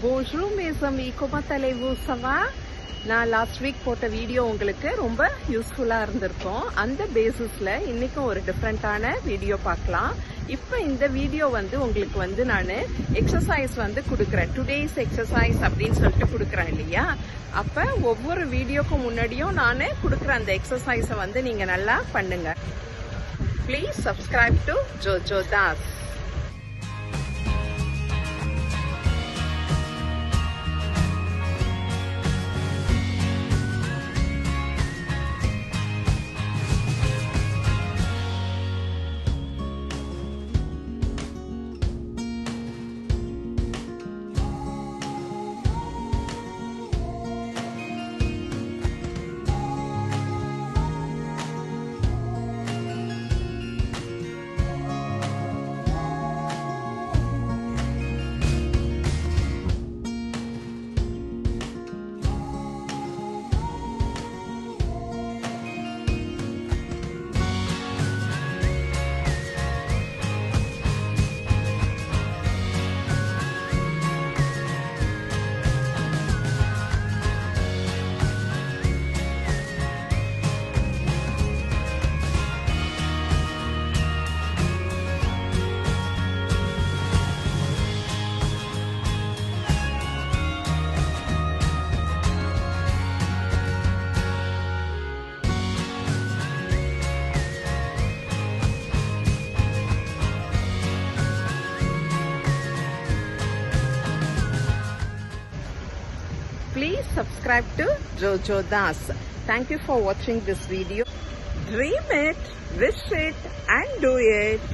Bonjour mes amis, comment allez-vous? Ça va? நான் last week போட்ட video உங்களுக்கு ரொம்ப யூஸ்ஃபுல்லாக இருந்திருக்கும். அந்த பேசிஸில் இன்றைக்கும் ஒரு டிஃப்ரெண்ட்டான வீடியோ பார்க்கலாம். இப்போ இந்த வீடியோ உங்களுக்கு நான் எக்ஸசைஸ் கொடுக்குறேன். டுடேஸ் எக்ஸசைஸ் அப்படின்னு சொல்லிட்டு கொடுக்குறேன் இல்லையா? அப்போ ஒவ்வொரு வீடியோக்கும் முன்னாடியும் நான் கொடுக்குற அந்த எக்ஸசைஸை நீங்கள் நல்லா பண்ணுங்க. Please subscribe to Jojo Das. Please subscribe to Jojoe Das. Thank you for watching this video. Dream it, wish it, and do it.